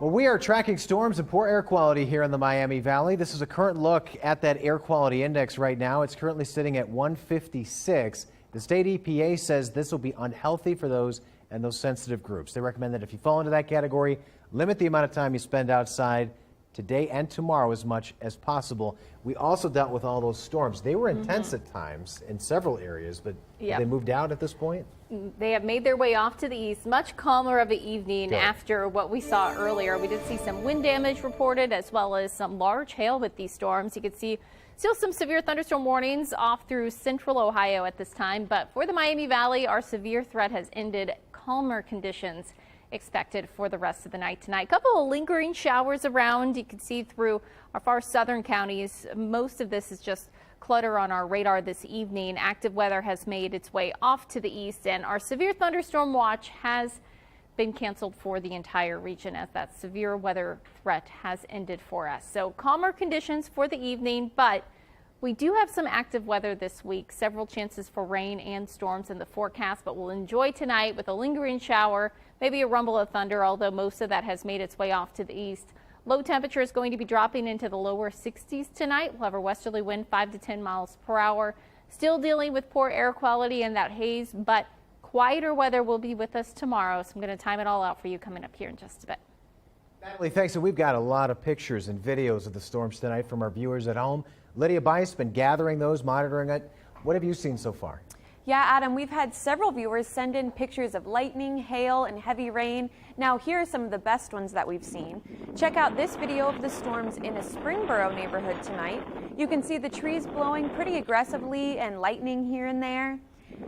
Well, we are tracking storms and poor air quality here in the Miami Valley. This is a current look at that air quality index right now. It's currently sitting at 156. The state EPA says this will be unhealthy for those and those sensitive groups. They recommend that if you fall into that category, limit the amount of time you spend outside today and tomorrow as much as possible. We also dealt with all those storms. They were intense at times in several areas, but have they moved out at this point? They have made their way off to the east. Much calmer of an evening after what we saw earlier. We did see some wind damage reported as well as some large hail with these storms. You could see still some severe thunderstorm warnings off through central Ohio at this time. But for the Miami Valley, our severe threat has ended. Calmer conditions expected for the rest of the night tonight. A couple of lingering showers around. You can see through our far southern counties. Most of this is just clutter on our radar this evening. Active weather has made its way off to the east, and our severe thunderstorm watch has been canceled for the entire region as that severe weather threat has ended for us. So calmer conditions for the evening, but we do have some active weather this week. Several chances for rain and storms in the forecast, but we'll enjoy tonight with a lingering shower, maybe a rumble of thunder, although most of that has made its way off to the east. Low temperature is going to be dropping into the lower 60s tonight. We'll have a westerly wind 5 to 10 miles per hour. Still dealing with poor air quality and that haze, but quieter weather will be with us tomorrow. So I'm going to time it all out for you coming up here in just a bit. Natalie, thanks. And we've got a lot of pictures and videos of the storms tonight from our viewers at home. Lydia Bice been gathering those, monitoring it. What have you seen so far? Yeah, Adam, we've had several viewers send in pictures of lightning, hail, and heavy rain. Now, here are some of the best ones that we've seen. Check out this video of the storms in a Springboro neighborhood tonight. You can see the trees blowing pretty aggressively and lightning here and there.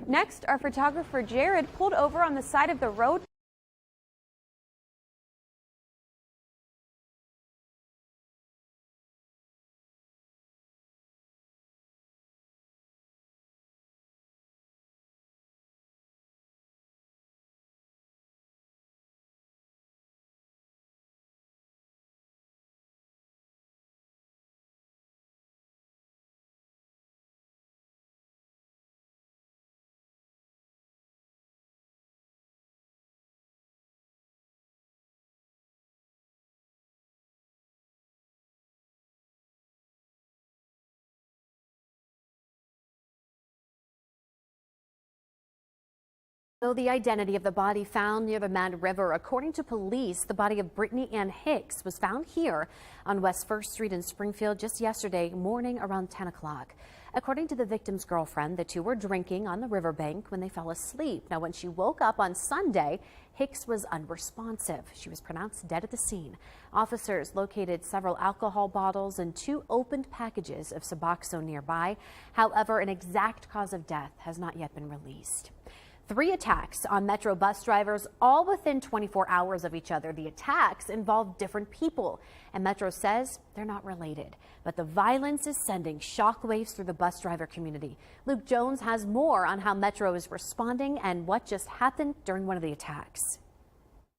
Next, our photographer Jared pulled over on the side of the road. The identity of the body found near the Mad River. According to police, the body of Brittany Ann Hicks was found here on West 1st Street in Springfield just yesterday morning around 10 o'clock. According to the victim's girlfriend, the two were drinking on the riverbank when they fell asleep. Now, when she woke up on Sunday, Hicks was unresponsive. She was pronounced dead at the scene. Officers located several alcohol bottles and 2 opened packages of Suboxone nearby. However, an exact cause of death has not yet been released. 3 attacks on Metro bus drivers, all within 24 hours of each other. The attacks involve different people, and Metro says they're not related. But the violence is sending shockwaves through the bus driver community. Luke Jones has more on how Metro is responding and what just happened during one of the attacks.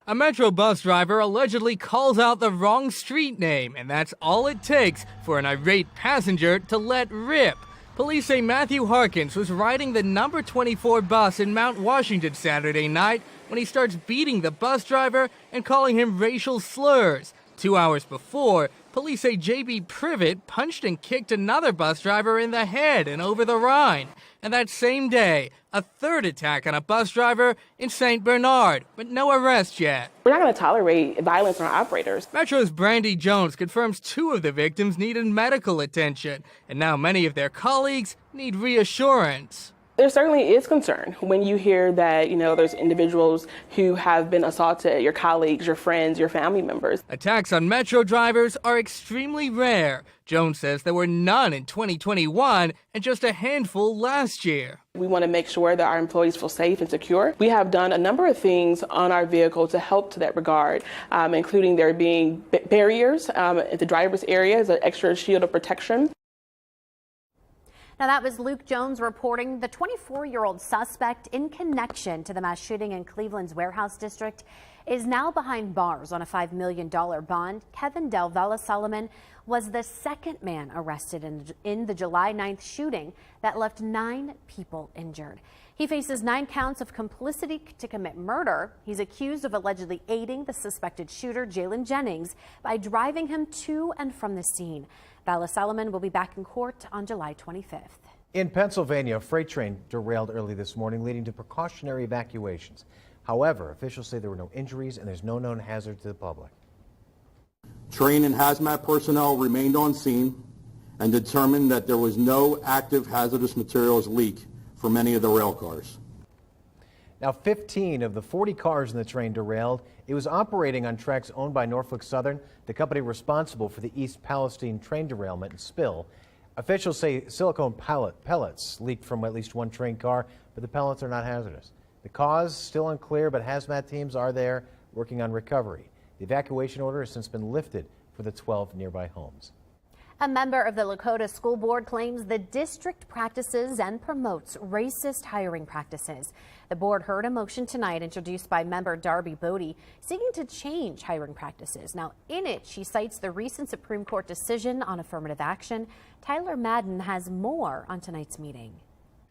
A Metro bus driver allegedly calls out the wrong street name, and that's all it takes for an irate passenger to let rip. Police say Matthew Harkins was riding the number 24 bus in Mount Washington Saturday night when he starts beating the bus driver and calling him racial slurs. 2 hours before, police say J.B. Privet punched and kicked another bus driver in the head and over the Rhine. And that same day, a 3rd attack on a bus driver in St. Bernard, but no arrest yet. We're not going to tolerate violence on our operators. Metro's Brandy Jones confirms 2 of the victims needed medical attention, and now many of their colleagues need reassurance. There certainly is concern when you hear that, there's individuals who have been assaulted, your colleagues, your friends, your family members. Attacks on Metro drivers are extremely rare. Jones says there were none in 2021 and just a handful last year. We want to make sure that our employees feel safe and secure. We have done a number of things on our vehicle to help to that regard, including there being barriers at the driver's area as an extra shield of protection. Now, that was Luke Jones reporting. The 24-year-old suspect in connection to the mass shooting in Cleveland's Warehouse District is now behind bars on a $5 million bond. Kevin Del Valle Solomon was the second man arrested in the July 9th shooting that left 9 people injured. He faces 9 counts of complicity to commit murder. He's accused of allegedly aiding the suspected shooter, Jalen Jennings, by driving him to and from the scene. Vala Solomon will be back in court on July 25th. In Pennsylvania, a freight train derailed early this morning, leading to precautionary evacuations. However, officials say there were no injuries and there's no known hazard to the public. Train and hazmat personnel remained on scene and determined that there was no active hazardous materials leak for many of the rail cars. Now, 15 of the 40 cars in the train derailed. It was operating on tracks owned by Norfolk Southern, the company responsible for the East Palestine train derailment and spill. Officials say silicone pellets leaked from at least one train car, but the pellets are not hazardous. The cause still unclear, but hazmat teams are there working on recovery. The evacuation order has since been lifted for the 12 nearby homes. A member of the Lakota School Board claims the district practices and promotes racist hiring practices. The board heard a motion tonight introduced by member Darke Bodie seeking to change hiring practices. Now, in it, she cites the recent Supreme Court decision on affirmative action. Tyler Madden has more on tonight's meeting.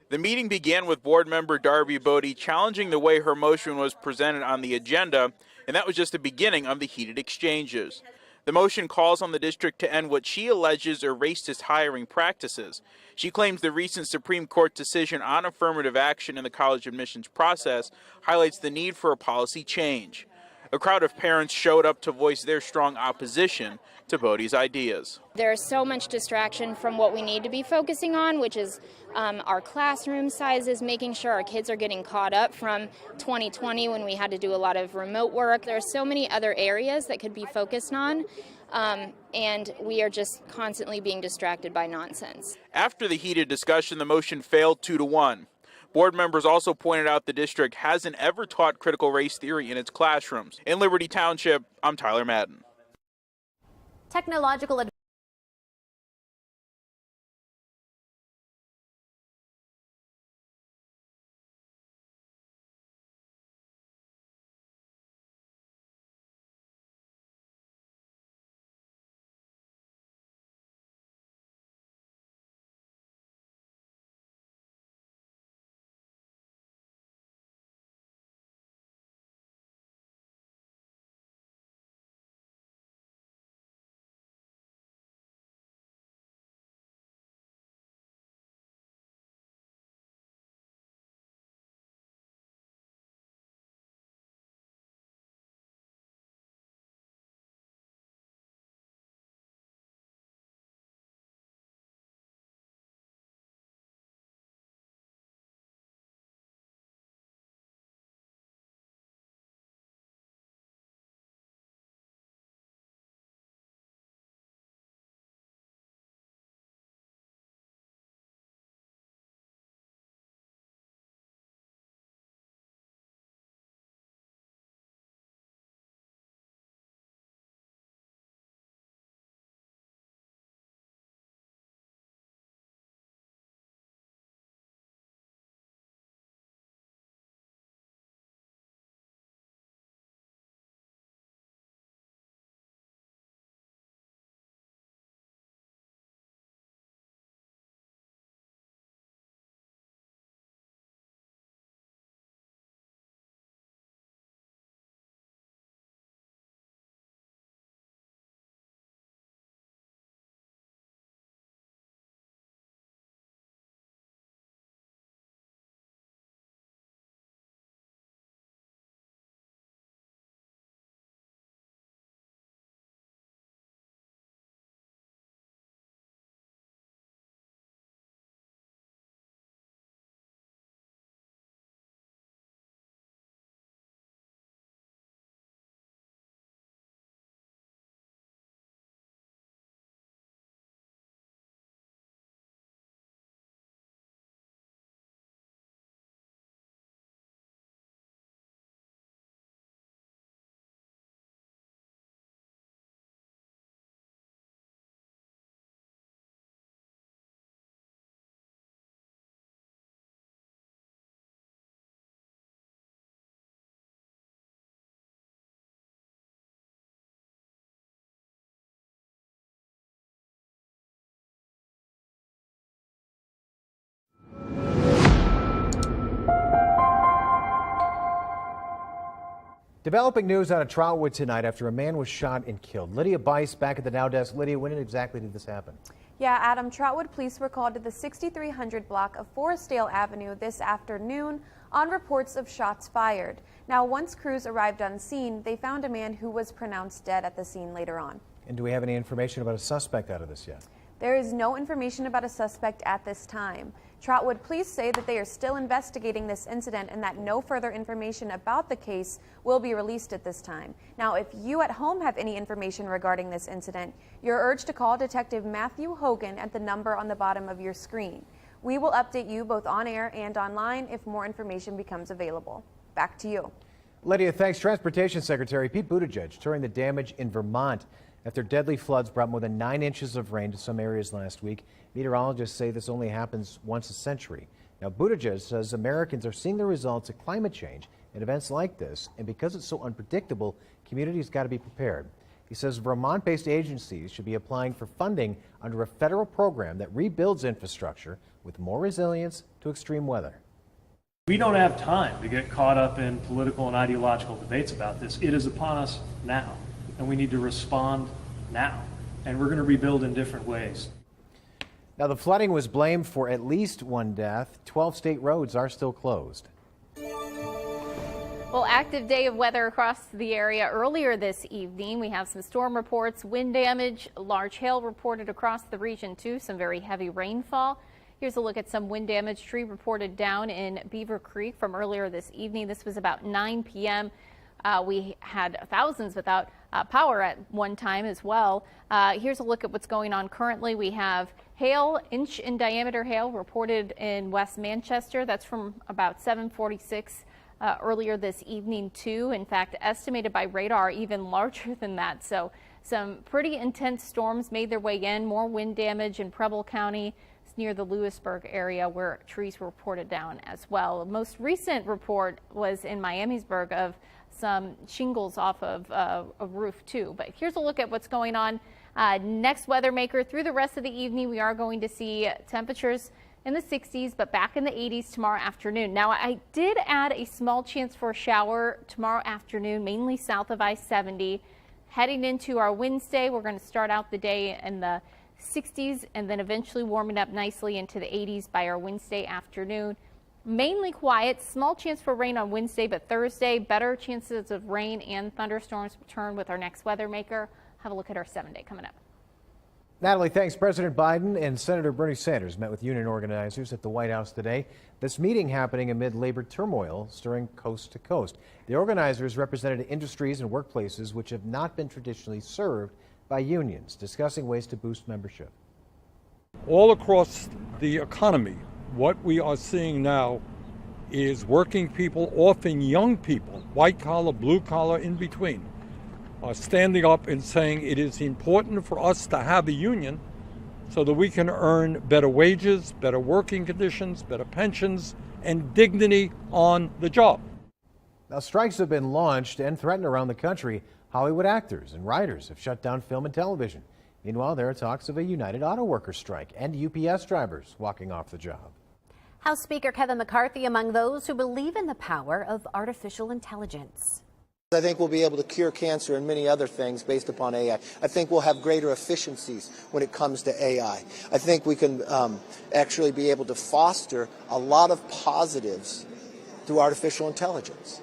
The meeting began with board member Darke Bodie challenging the way her motion was presented on the agenda, and that was just the beginning of the heated exchanges. The motion calls on the district to end what she alleges are racist hiring practices. She claims the recent Supreme Court decision on affirmative action in the college admissions process highlights the need for a policy change. A crowd of parents showed up to voice their strong opposition to Bodie's ideas. There's so much distraction from what we need to be focusing on, which is our classroom sizes, making sure our kids are getting caught up from 2020 when we had to do a lot of remote work. There are so many other areas that could be focused on, and we are just constantly being distracted by nonsense. After the heated discussion, the motion failed 2-1. Board members also pointed out the district hasn't ever taught critical race theory in its classrooms. In Liberty Township, I'm Tyler Madden. Technological Developing news out of Trotwood tonight after a man was shot and killed. Lydia Bice back at the Now Desk. Lydia, when exactly did this happen? Yeah, Adam, Trotwood police were called to the 6300 block of Forestdale Avenue this afternoon on reports of shots fired. Now, once crews arrived on scene, they found a man who was pronounced dead at the scene later on. And do we have any information about a suspect out of this yet? There is no information about a suspect at this time. Trotwood police say that they are still investigating this incident and that no further information about the case will be released at this time. Now, if you at home have any information regarding this incident, you're urged to call Detective Matthew Hogan at the number on the bottom of your screen. We will update you both on air and online if more information becomes available. Back to you. Lydia, thanks. Transportation Secretary Pete Buttigieg touring the damage in Vermont after deadly floods brought more than 9 inches of rain to some areas last week. Meteorologists say this only happens once a century. Now, Buttigieg says Americans are seeing the results of climate change in events like this, and because it's so unpredictable, communities got to be prepared. He says Vermont-based agencies should be applying for funding under a federal program that rebuilds infrastructure with more resilience to extreme weather. We don't have time to get caught up in political and ideological debates about this. It is upon us now, and we need to respond now. And we're going to rebuild in different ways. Now, the flooding was blamed for at least 1 death. 12 state roads are still closed. Well, active day of weather across the area earlier this evening. We have some storm reports, wind damage, large hail reported across the region too, some very heavy rainfall. Here's a look at some wind damage. Tree reported down in Beaver Creek from earlier this evening. This was about 9 p.m. We had thousands without power at one time as well. Here's a look at what's going on currently. We have hail, inch in diameter hail reported in West Manchester. That's from about 7:46 earlier this evening too. In fact, estimated by radar even larger than that. So some pretty intense storms made their way in. More wind damage in Preble County. It's near the Lewisburg area where trees were reported down as well. The most recent report was in Miamisburg of some shingles off of a roof too. But here's a look at what's going on. Next weather maker through the rest of the evening, we are going to see temperatures in the 60s, but back in the 80s tomorrow afternoon. Now, I did add a small chance for a shower tomorrow afternoon, mainly south of I-70. Heading into our Wednesday, we're going to start out the day in the 60s and then eventually warming up nicely into the 80s by our Wednesday afternoon. Mainly quiet, small chance for rain on Wednesday, but Thursday, better chances of rain and thunderstorms return with our next weather maker. Have a look at our 7-day coming up. Natalie, thanks. President Biden and Senator Bernie Sanders met with union organizers at the White House today. This meeting happening amid labor turmoil stirring coast to coast. The organizers represented industries and workplaces which have not been traditionally served by unions, discussing ways to boost membership. All across the economy, what we are seeing now is working people, often young people, white collar, blue collar, in between, are standing up and saying it is important for us to have a union so that we can earn better wages, better working conditions, better pensions, and dignity on the job. Now, strikes have been launched and threatened around the country. Hollywood actors and writers have shut down film and television. Meanwhile, there are talks of a United Auto Workers strike and UPS drivers walking off the job. House Speaker Kevin McCarthy among those who believe in the power of artificial intelligence. I think we'll be able to cure cancer and many other things based upon AI. I think we'll have greater efficiencies when it comes to AI. I think we can actually be able to foster a lot of positives through artificial intelligence.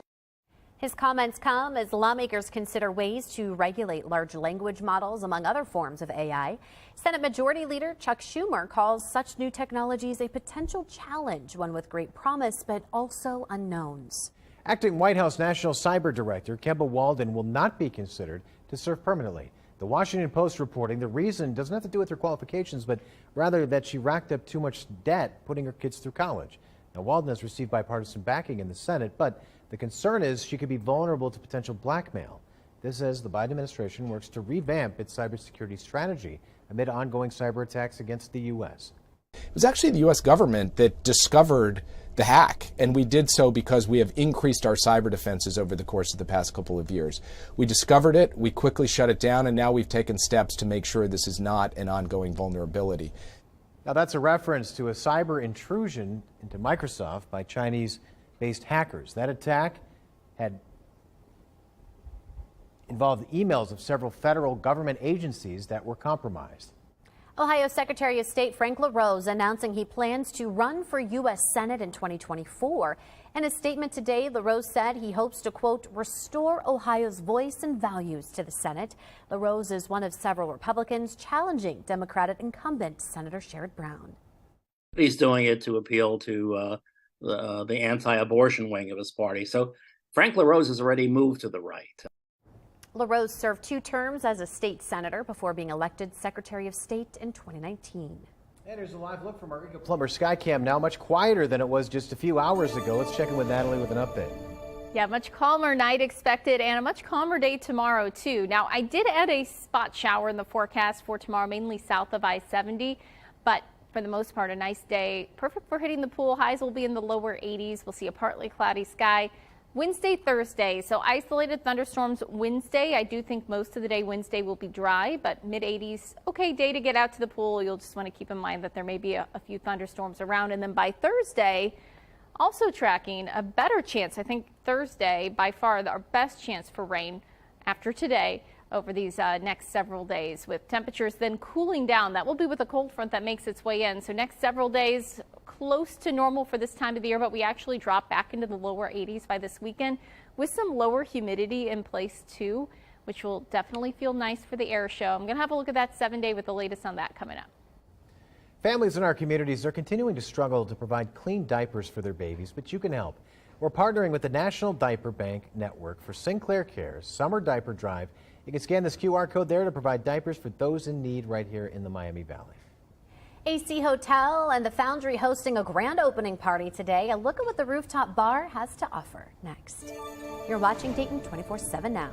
His comments come as lawmakers consider ways to regulate large language models, among other forms of AI. Senate Majority Leader Chuck Schumer calls such new technologies a potential challenge, one with great promise, but also unknowns. Acting White House National Cyber Director Kemba Walden will not be considered to serve permanently. The Washington Post reporting the reason doesn't have to do with her qualifications, but rather that she racked up too much debt putting her kids through college. Now, Walden has received bipartisan backing in the Senate, but the concern is she could be vulnerable to potential blackmail. This as the Biden administration works to revamp its cybersecurity strategy amid ongoing cyber attacks against the U.S. It was actually the U.S. government that discovered the hack, and we did so because we have increased our cyber defenses over the course of the past couple of years. We discovered it, we quickly shut it down, and now we've taken steps to make sure this is not an ongoing vulnerability. Now, that's a reference to a cyber intrusion into Microsoft by Chinese-based hackers. That attack had involved emails of several federal government agencies that were compromised. Ohio Secretary of State Frank LaRose announcing he plans to run for U.S. Senate in 2024. In a statement today, LaRose said he hopes to, quote, restore Ohio's voice and values to the Senate. LaRose is one of several Republicans challenging Democratic incumbent Senator Sherrod Brown. He's doing it to appeal to the anti-abortion wing of his party. So Frank LaRose has already moved to the right. LaRose served 2 terms as a state senator before being elected Secretary of State in 2019. And here's a live look from our Eagle Plumber Skycam, now much quieter than it was just a few hours ago. Let's check in with Natalie with an update. Yeah, much calmer night expected and a much calmer day tomorrow, too. Now, I did add a spot shower in the forecast for tomorrow, mainly south of I-70, but for the most part, a nice day. Perfect for hitting the pool. Highs will be in the lower 80s. We'll see a partly cloudy sky. Wednesday, Thursday, so isolated thunderstorms Wednesday. I do think most of the day Wednesday will be dry, but mid-80s, okay day to get out to the pool. You'll just want to keep in mind that there may be a few thunderstorms around. And then by Thursday, also tracking a better chance. I think Thursday, by far, our best chance for rain after today over these next several days, with temperatures then cooling down. That will be with a cold front that makes its way in. So next several days, close to normal for this time of the year, but we actually drop back into the lower 80s by this weekend with some lower humidity in place too, which will definitely feel nice for the air show. I'm going to have a look at that 7-day with the latest on that coming up. Families in our communities are continuing to struggle to provide clean diapers for their babies, but you can help. We're partnering with the National Diaper Bank Network for Sinclair Care's Summer Diaper Drive. You can scan this QR code there to provide diapers for those in need right here in the Miami Valley. AC Hotel and the Foundry hosting a grand opening party today. A look at what the rooftop bar has to offer next. You're watching Dayton 24/7 now.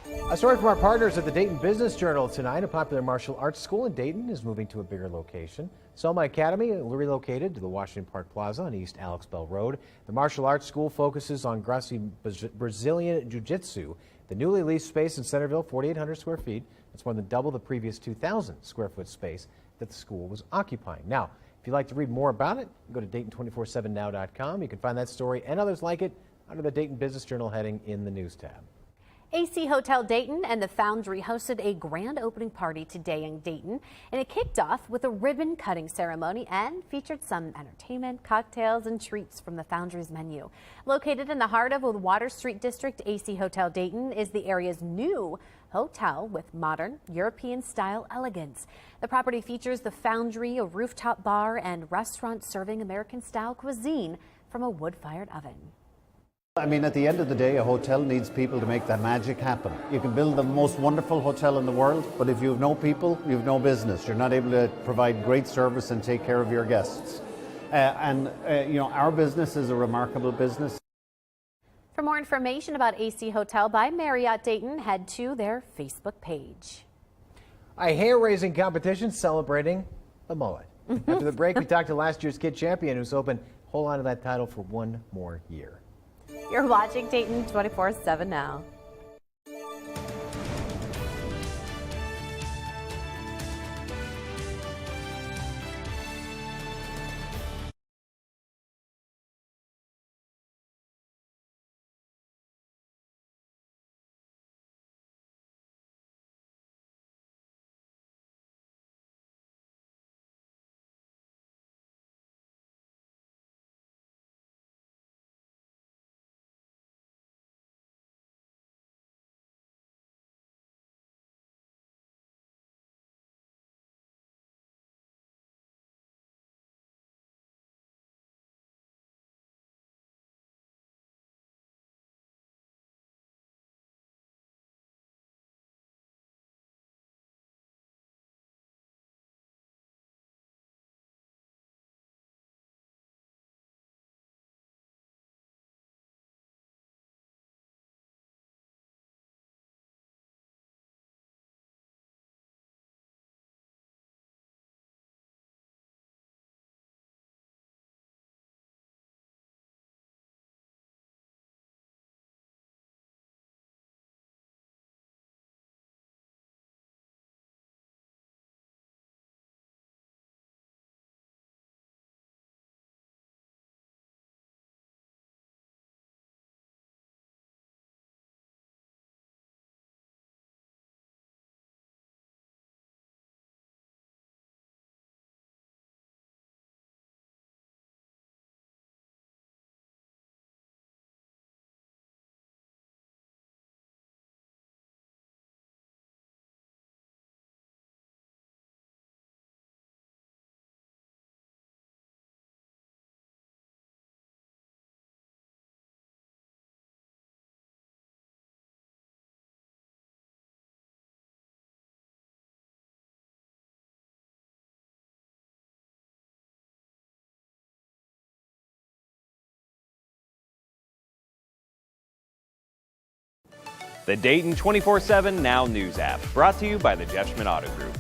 A story from our partners at the Dayton Business Journal tonight. A popular martial arts school in Dayton is moving to a bigger location. Selma Academy relocated to the Washington Park Plaza on East Alex Bell Road. The martial arts school focuses on Gracie Brazilian Jiu-Jitsu. The newly leased space in Centerville, 4,800 square feet. That's more than double the previous 2,000 square foot space that the school was occupying. Now, if you'd like to read more about it, go to Dayton247now.com. You can find that story and others like it under the Dayton Business Journal heading in the News tab. AC Hotel Dayton and the Foundry hosted a grand opening party today in Dayton, and it kicked off with a ribbon cutting ceremony and featured some entertainment, cocktails, and treats from the Foundry's menu. Located in the heart of the Water Street District, AC Hotel Dayton is the area's new hotel with modern European-style elegance. The property features the Foundry, a rooftop bar, and restaurant serving American-style cuisine from a wood-fired oven. I mean, at the end of the day, a hotel needs people to make that magic happen. You can build the most wonderful hotel in the world, but if you have no people, you have no business. You're not able to provide great service and take care of your guests. You know, our business is a remarkable business. For more information about AC Hotel by Marriott Dayton, head to their Facebook page. A hair-raising competition celebrating the mullet. After the break, we talked to last year's kid champion who's hoping to hold on to that title for one more year. You're watching Dayton 24/7 now. The Dayton 24/7 Now News app, brought to you by the Jeff Schmidt Auto Group.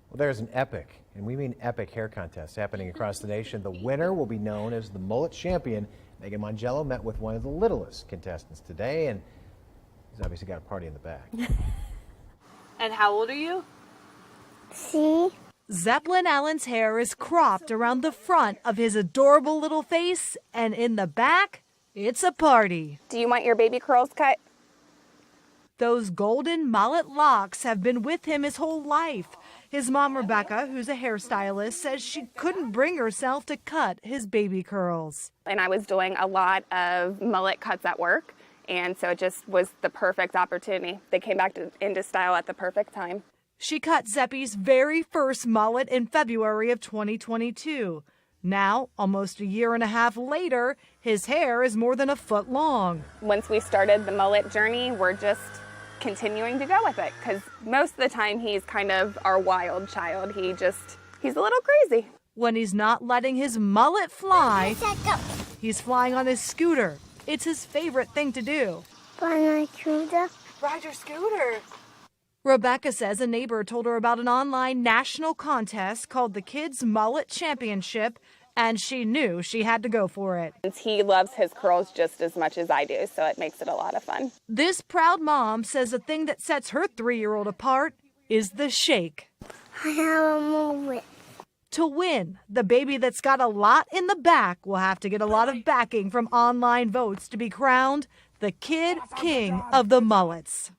Well, there's an epic, and we mean epic, hair contest happening across the nation. The winner will be known as the mullet champion. Megan Mongello met with one of the littlest contestants today, and he's obviously got a party in the back. And how old are you? See? Zeppelin Allen's hair is cropped around the front of his adorable little face, and in the back, it's a party. Do you want your baby curls cut? Those golden mullet locks have been with him his whole life. His mom, Rebecca, who's a hairstylist, says she couldn't bring herself to cut his baby curls. And I was doing a lot of mullet cuts at work, and so it just was the perfect opportunity. They came back into style at the perfect time. She cut Zeppy's very first mullet in February of 2022. Now, almost a year and a half later, his hair is more than a foot long. Once we started the mullet journey, we're just continuing to go with it, because most of the time he's kind of our wild child. He's a little crazy. When he's not letting his mullet fly, he's flying on his scooter. It's his favorite thing to do. On my scooter? Ride your scooter. Rebecca says a neighbor told her about an online national contest called the Kids Mullet Championship, and she knew she had to go for it. He loves his curls just as much as I do, so it makes it a lot of fun. This proud mom says the thing that sets her 3-year-old apart is the shake. I have a mullet. To win, the baby that's got a lot in the back will have to get a lot of backing from online votes to be crowned the Kid King of the Mullets.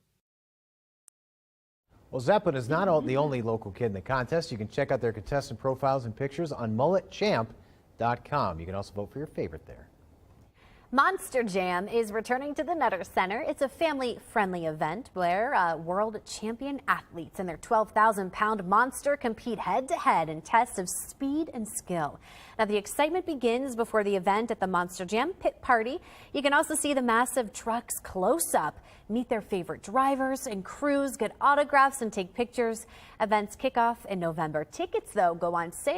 Well, Zeppelin is not the only local kid in the contest. You can check out their contestant profiles and pictures on mulletchamp.com. You can also vote for your favorite there. Monster Jam is returning to the Nutter Center. It's a family-friendly event where world champion athletes and their 12,000-pound monster compete head-to-head in tests of speed and skill. Now, the excitement begins before the event at the Monster Jam pit party. You can also see the massive trucks close up, meet their favorite drivers and crews, get autographs and take pictures. Events kick off in November. Tickets, though, go on sale